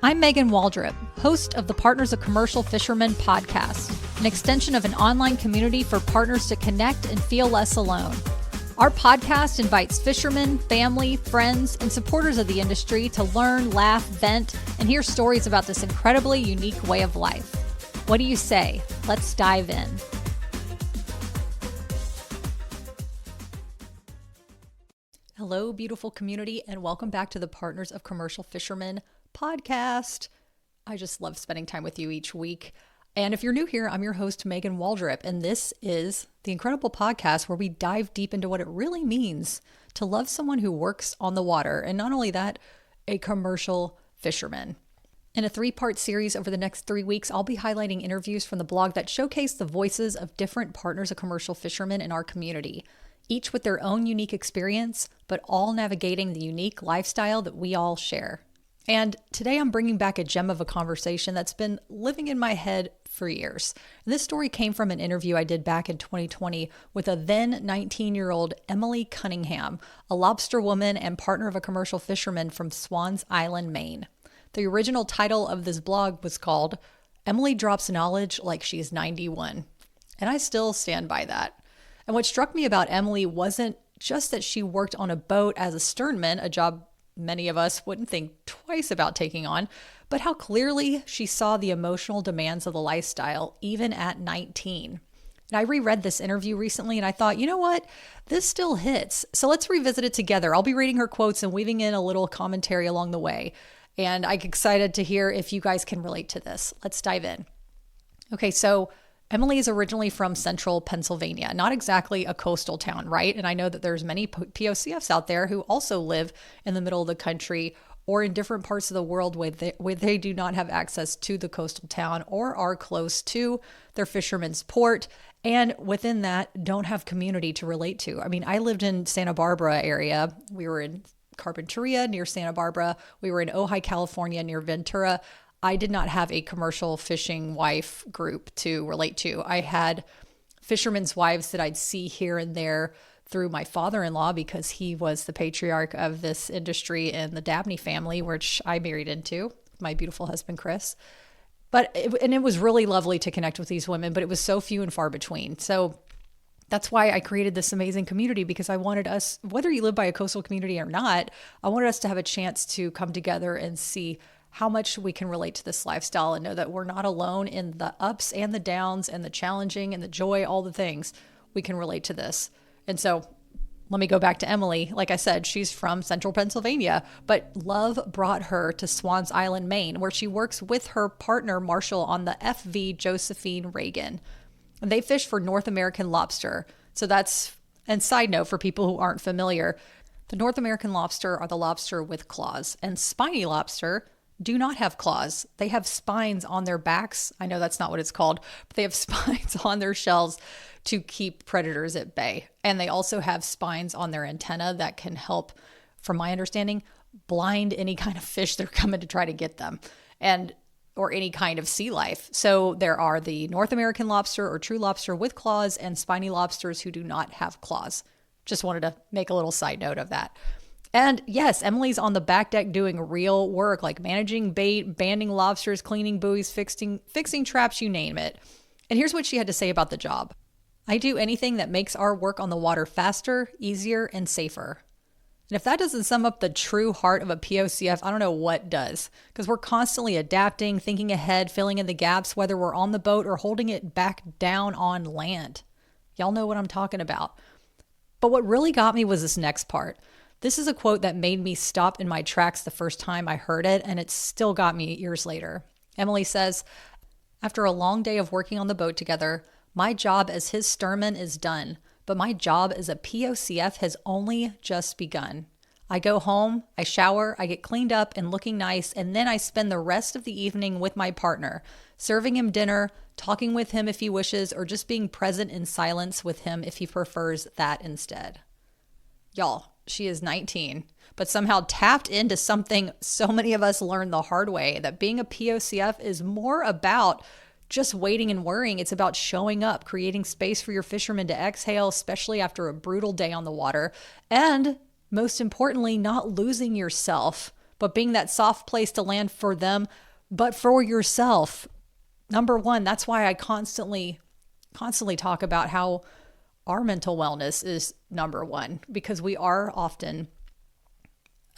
I'm Megan Waldrop, host of the Partners of Commercial Fisherman podcast, an extension of an online community for partners to connect and feel less alone. Our podcast invites fishermen, family, friends, and supporters of the industry to learn, laugh, vent, and hear stories about this incredibly unique way of life. What do you say? Let's dive in. Hello, beautiful community, and welcome back to the Partners of Commercial Fisherman podcast. I just love spending time with you each week. And if you're new here, I'm your host, Megan Waldrop, and this is the incredible podcast where we dive deep into what it really means to love someone who works on the water. And not only that, a commercial fisherman. In a 3-part series over the next 3 weeks, I'll be highlighting interviews from the blog that showcase the voices of different partners of commercial fishermen in our community, each with their own unique experience, but all navigating the unique lifestyle that we all share. And today I'm bringing back a gem of a conversation that's been living in my head for years. And this story came from an interview I did back in 2020 with a then 19-year-old Emily Cunningham, a lobsterwoman and partner of a commercial fisherman from Swan's Island, Maine. The original title of this blog was called Emily Drops Knowledge Like She's 91. And I still stand by that. And what struck me about Emily wasn't just that she worked on a boat as a sternman, a job many of us wouldn't think twice about taking on, but how clearly she saw the emotional demands of the lifestyle, even at 19. And I reread this interview recently and I thought, you know what? This still hits. So let's revisit it together. I'll be reading her quotes and weaving in a little commentary along the way. And I'm excited to hear if you guys can relate to this. Let's dive in. Okay, so Emily is originally from central Pennsylvania, not exactly a coastal town, right? And I know that there's many POCFs out there who also live in the middle of the country or in different parts of the world where they do not have access to the coastal town or are close to their fisherman's port. And within that, don't have community to relate to. I mean, I lived in Santa Barbara area. We were in Carpinteria near Santa Barbara. We were in Ojai, California near Ventura. I did not have a commercial fishing wife group to relate to. I had fishermen's wives that I'd see here and there through my father-in-law because he was the patriarch of this industry in the Dabney family, which I married into, my beautiful husband, Chris. It was really lovely to connect with these women, but it was so few and far between. So that's why I created this amazing community, because I wanted us, whether you live by a coastal community or not, I wanted us to have a chance to come together and see how much we can relate to this lifestyle and know that we're not alone in the ups and the downs and the challenging and the joy, all the things. We can relate to this. And so let me go back to Emily. Like I said, she's from central Pennsylvania, but love brought her to Swan's Island, Maine, where she works with her partner, Marshall, on the FV Josephine Reagan. And they fish for North American lobster. And side note for people who aren't familiar, the North American lobster are the lobster with claws, and spiny lobster do not have claws. They have spines on their backs. I know that's not what it's called, but they have spines on their shells to keep predators at bay. And they also have spines on their antenna that can help, from my understanding, blind any kind of fish that are coming to try to get them, or any kind of sea life. So there are the North American lobster or true lobster with claws and spiny lobsters who do not have claws. Just wanted to make a little side note of that. And yes, Emily's on the back deck doing real work, like managing bait, banding lobsters, cleaning buoys, fixing traps, you name it. And here's what she had to say about the job. I do anything that makes our work on the water faster, easier, and safer. And if that doesn't sum up the true heart of a POCF, I don't know what does. Because we're constantly adapting, thinking ahead, filling in the gaps, whether we're on the boat or holding it back down on land. Y'all know what I'm talking about. But what really got me was this next part. This is a quote that made me stop in my tracks the first time I heard it, and it still got me years later. Emily says, after a long day of working on the boat together, my job as his sternman is done, but my job as a POCF has only just begun. I go home, I shower, I get cleaned up and looking nice, and then I spend the rest of the evening with my partner, serving him dinner, talking with him if he wishes, or just being present in silence with him if he prefers that instead. Y'all, she is 19, but somehow tapped into something so many of us learned the hard way, that being a POCF is more about just waiting and worrying. It's about showing up, creating space for your fishermen to exhale, especially after a brutal day on the water, and most importantly, not losing yourself but being that soft place to land for them, but for yourself. Number one, that's why I constantly talk about how our mental wellness is number one, because we are often,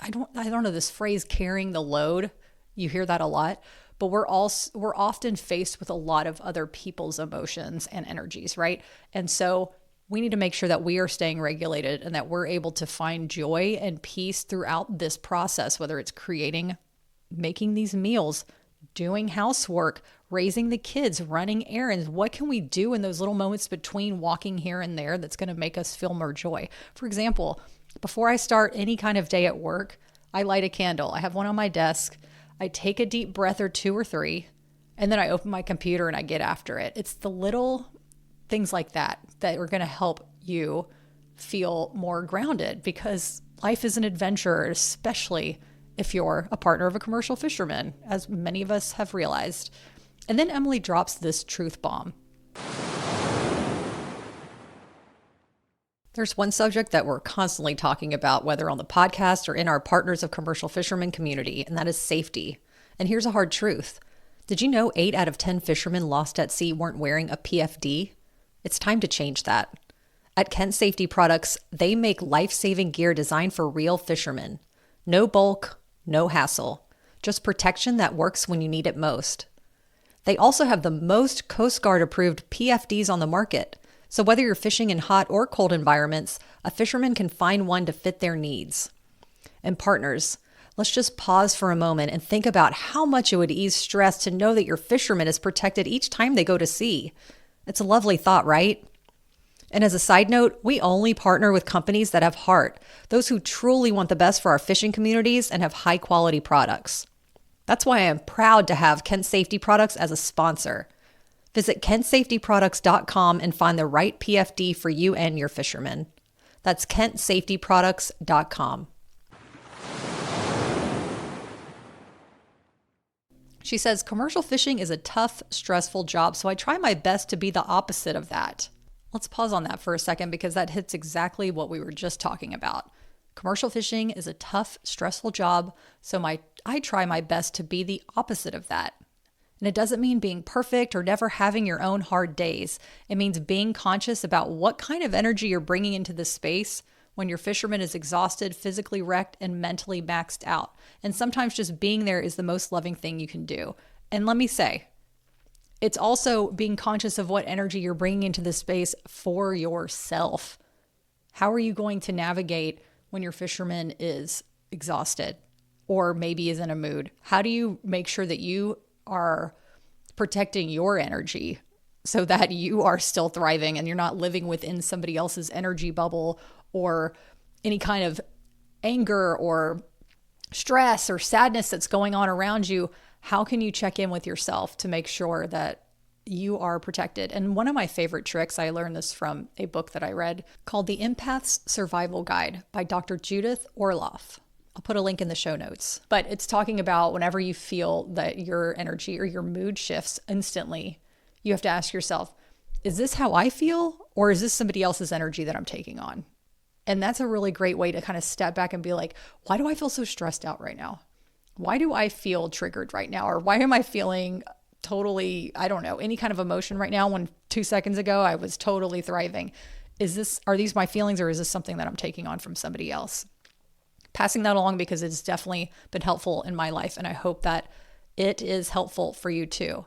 I don't know this phrase, carrying the load. You hear that a lot, but we're often faced with a lot of other people's emotions and energies, right? And so we need to make sure that we are staying regulated and that we're able to find joy and peace throughout this process, whether it's creating, making these meals, doing housework, raising the kids, running errands. What can we do in those little moments between walking here and there that's going to make us feel more joy? For example, before I start any kind of day at work, I light a candle. I have one on my desk. I take a deep breath or two or three, and then I open my computer and I get after it. It's the little things like that are going to help you feel more grounded, because life is an adventure, especially if you're a partner of a commercial fisherman, as many of us have realized. And then Emily drops this truth bomb. There's one subject that we're constantly talking about, whether on the podcast or in our Partners of Commercial Fishermen community, and that is safety. And here's a hard truth. Did you know 8 out of 10 fishermen lost at sea weren't wearing a PFD? It's time to change that. At Kent Safety Products, they make life-saving gear designed for real fishermen. No bulk, no hassle, just protection that works when you need it most. They also have the most Coast Guard approved PFDs on the market. So whether you're fishing in hot or cold environments, a fisherman can find one to fit their needs. And partners, let's just pause for a moment and think about how much it would ease stress to know that your fisherman is protected each time they go to sea. It's a lovely thought, right? And as a side note, we only partner with companies that have heart, those who truly want the best for our fishing communities and have high quality products. That's why I am proud to have Kent Safety Products as a sponsor. Visit kentsafetyproducts.com and find the right PFD for you and your fishermen. That's kentsafetyproducts.com. She says, commercial fishing is a tough, stressful job, so I try my best to be the opposite of that. Let's pause on that for a second, because that hits exactly what we were just talking about. Commercial fishing is a tough, stressful job, so I try my best to be the opposite of that. And it doesn't mean being perfect or never having your own hard days. It means being conscious about what kind of energy you're bringing into the space when your fisherman is exhausted, physically wrecked, and mentally maxed out. And sometimes just being there is the most loving thing you can do. And let me say, it's also being conscious of what energy you're bringing into the space for yourself. How are you going to navigate when your fisherman is exhausted or maybe is in a mood? How do you make sure that you are protecting your energy so that you are still thriving and you're not living within somebody else's energy bubble or any kind of anger or stress or sadness that's going on around you? How can you check in with yourself to make sure that you are protected? And one of my favorite tricks, I learned this from a book that I read called The Empath's Survival Guide by Dr. Judith Orloff. I'll put a link in the show notes. But it's talking about whenever you feel that your energy or your mood shifts instantly, you have to ask yourself, is this how I feel, or is this somebody else's energy that I'm taking on? And that's a really great way to kind of step back and be like, why do I feel so stressed out right now? Why do I feel triggered right now? Or why am I feeling totally, I don't know, any kind of emotion right now when 2 seconds ago I was totally thriving? Are these my feelings, or is this something that I'm taking on from somebody else? Passing that along, because it's definitely been helpful in my life, and I hope that it is helpful for you too.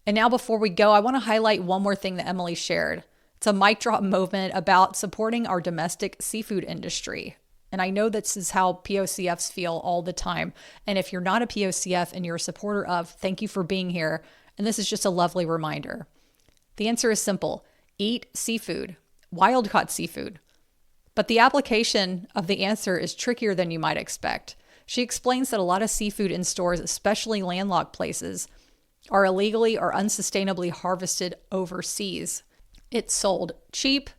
And now, before we go, I want to highlight one more thing that Emily shared. It's a mic drop moment about supporting our domestic seafood industry. And I know this is how POCFs feel all the time. And if you're not a POCF and you're a supporter of, thank you for being here. And this is just a lovely reminder. The answer is simple. Eat seafood, wild-caught seafood. But the application of the answer is trickier than you might expect. She explains that a lot of seafood in stores, especially landlocked places, are illegally or unsustainably harvested overseas. It's sold cheap,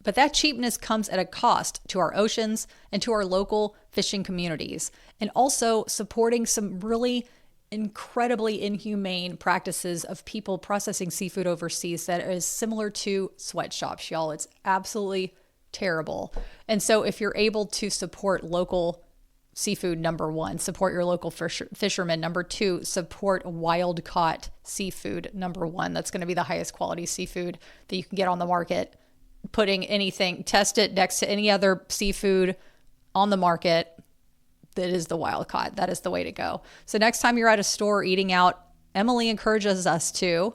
but that cheapness comes at a cost to our oceans and to our local fishing communities, and also supporting some really incredibly inhumane practices of people processing seafood overseas that is similar to sweatshops, y'all. It's absolutely terrible. And so if you're able to support local seafood, number one. Support your local fishermen. Number two, support wild caught seafood. Number one, that's going to be the highest quality seafood that you can get on the market. Test it next to any other seafood on the market. That is the wild caught. That is the way to go. So next time you're at a store eating out, Emily encourages us to,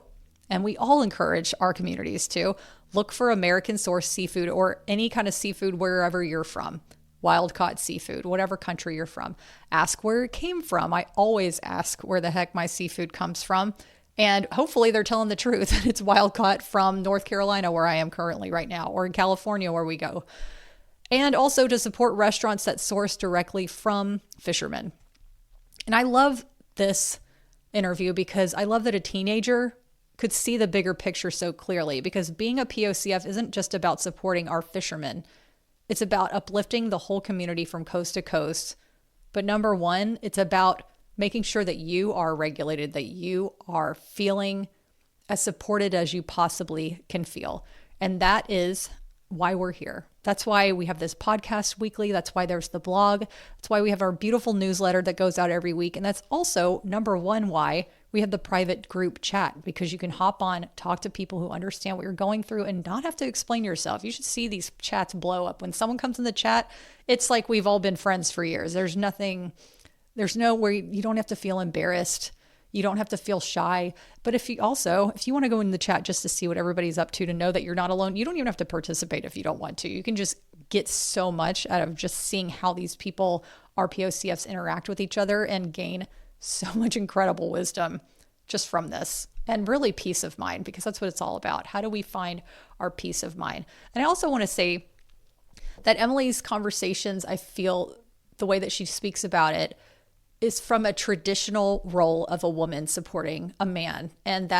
and we all encourage our communities to, look for American sourced seafood or any kind of seafood wherever you're from. Wild caught seafood, whatever country you're from. Ask where it came from. I always ask where the heck my seafood comes from. And hopefully they're telling the truth. It's wild caught from North Carolina, where I am currently right now, or in California, where we go. And also to support restaurants that source directly from fishermen. And I love this interview because I love that a teenager could see the bigger picture so clearly, because being a POCF isn't just about supporting our fishermen. It's about uplifting the whole community from coast to coast. But number one, it's about making sure that you are regulated, that you are feeling as supported as you possibly can feel. And that is why we're here. That's why we have this podcast weekly. That's why there's the blog. That's why we have our beautiful newsletter that goes out every week. And that's also number one why we have the private group chat, because you can hop on, talk to people who understand what you're going through and not have to explain yourself. You should see these chats blow up. When someone comes in the chat, it's like we've all been friends for years. There's no where you don't have to feel embarrassed. You don't have to feel shy. But if you want to go in the chat just to see what everybody's up to know that you're not alone, you don't even have to participate if you don't want to. You can just get so much out of just seeing how these people, our POCFs, interact with each other and gain so much incredible wisdom just from this, and really peace of mind, because that's what it's all about. How do we find our peace of mind? And I also want to say that Emily's conversations, I feel the way that she speaks about it is from a traditional role of a woman supporting a man. And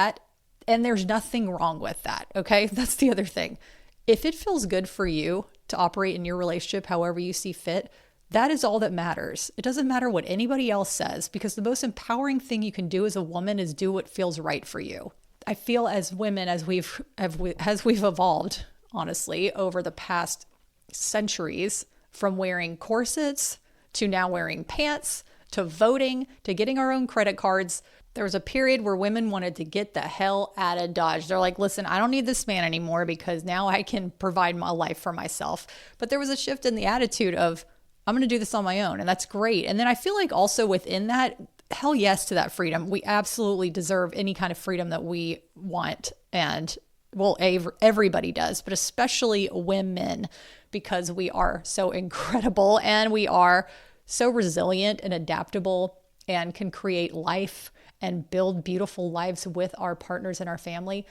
there's nothing wrong with that. Okay. That's the other thing. If it feels good for you to operate in your relationship however you see fit, that is all that matters. It doesn't matter what anybody else says, because the most empowering thing you can do as a woman is do what feels right for you. I feel as women, as we've evolved, honestly, over the past centuries, from wearing corsets to now wearing pants, to voting, to getting our own credit cards. There was a period where women wanted to get the hell out of Dodge. They're like, listen, I don't need this man anymore because now I can provide my life for myself. But there was a shift in the attitude of, I'm going to do this on my own. And that's great. And then I feel like also within that, hell yes to that freedom. We absolutely deserve any kind of freedom that we want. And well, everybody does, but especially women, because we are so incredible and we are so resilient and adaptable and can create life and build beautiful lives with our partners and our family.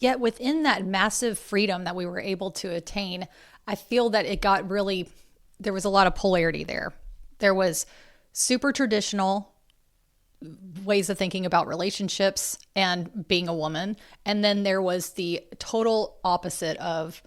Yet within that massive freedom that we were able to attain, I feel that there was a lot of polarity there. There was super traditional ways of thinking about relationships and being a woman. And then there was the total opposite of,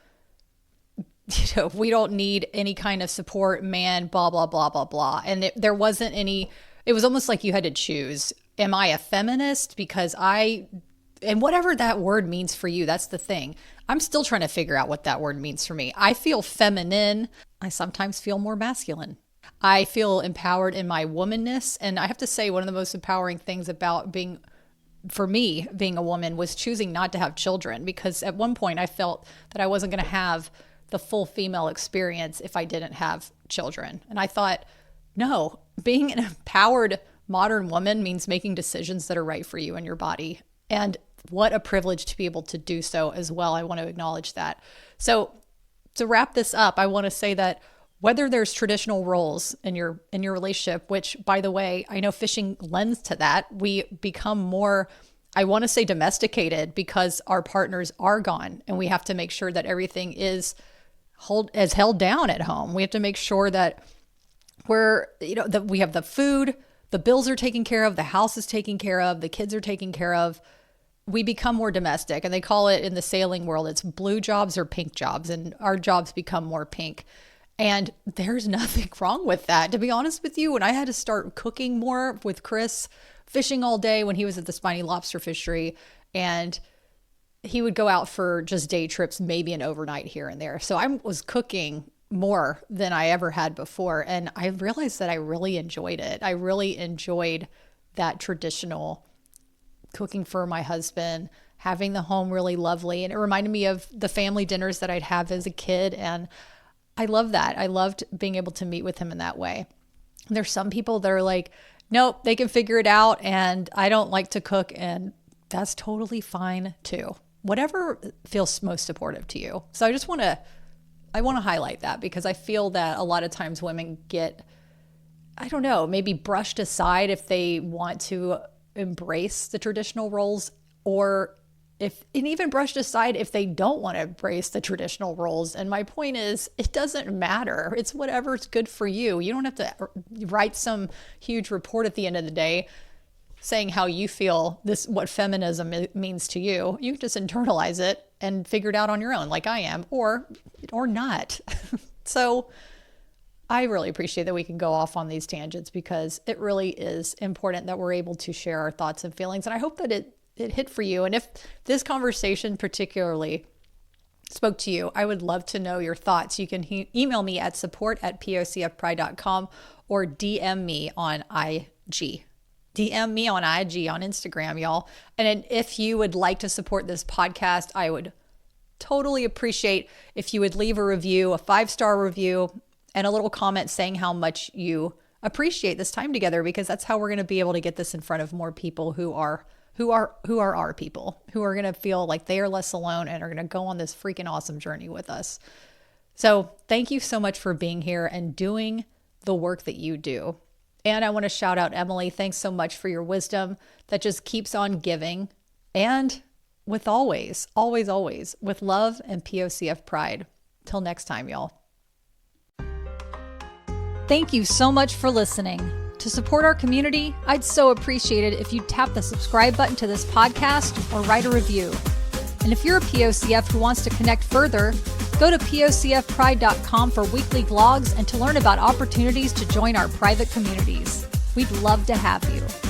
we don't need any kind of support, man, blah, blah, blah, blah, blah. And there wasn't any, it was almost like you had to choose. Am I a feminist? And whatever that word means for you, that's the thing. I'm still trying to figure out what that word means for me. I feel feminine. I sometimes feel more masculine. I feel empowered in my womanness. And I have to say, one of the most empowering things about being a woman was choosing not to have children, because at one point I felt that I wasn't going to have the full female experience if I didn't have children. And I thought, no, being an empowered modern woman means making decisions that are right for you and your body. And what a privilege to be able to do so as well. I want to acknowledge that. So to wrap this up, I want to say that whether there's traditional roles in your relationship, which, by the way, I know fishing lends to that, we become more, I want to say, domesticated because our partners are gone, and we have to make sure that everything is held down at home. We have to make sure that that we have the food, the bills are taken care of, the house is taken care of, the kids are taken care of. We become more domestic, and they call it in the sailing world, it's blue jobs or pink jobs, and our jobs become more pink. And there's nothing wrong with that. To be honest with you, when I had to start cooking more with Chris, fishing all day when he was at the spiny lobster fishery, and he would go out for just day trips, maybe an overnight here and there. So I was cooking more than I ever had before. And I realized that I really enjoyed it. I really enjoyed that traditional cooking for my husband, having the home really lovely. And it reminded me of the family dinners that I'd have as a kid. And I love that. I loved being able to meet with him in that way. There's some people that are like, nope, they can figure it out. And I don't like to cook. And that's totally fine too. Whatever feels most supportive to you. So I want to highlight that because I feel that a lot of times women get, I don't know, maybe brushed aside if they want to embrace the traditional roles, or even brushed aside if they don't want to embrace the traditional roles. And my point is, it doesn't matter. It's whatever's good for you. You don't have to write some huge report at the end of the day saying how you feel what feminism means to you. You can just internalize it and figure it out on your own, like I am, or not. So I really appreciate that we can go off on these tangents because it really is important that we're able to share our thoughts and feelings. And I hope that it hit for you. And if this conversation particularly spoke to you, I would love to know your thoughts. You can email me at support@pocfpride.com or DM me on IG. DM me on IG, on Instagram, y'all. And if you would like to support this podcast, I would totally appreciate if you would leave a review, a 5-star review, and a little comment saying how much you appreciate this time together, because that's how we're going to be able to get this in front of more people who are our people, who are going to feel like they are less alone and are going to go on this freaking awesome journey with us. So thank you so much for being here and doing the work that you do. And I want to shout out Emily. Thanks so much for your wisdom that just keeps on giving. And with always, with love and POCF pride. Till next time, y'all. Thank you so much for listening. To support our community, I'd so appreciate it if you'd tap the subscribe button to this podcast or write a review. And if you're a POCF who wants to connect further, go to POCFpride.com for weekly blogs and to learn about opportunities to join our private communities. We'd love to have you.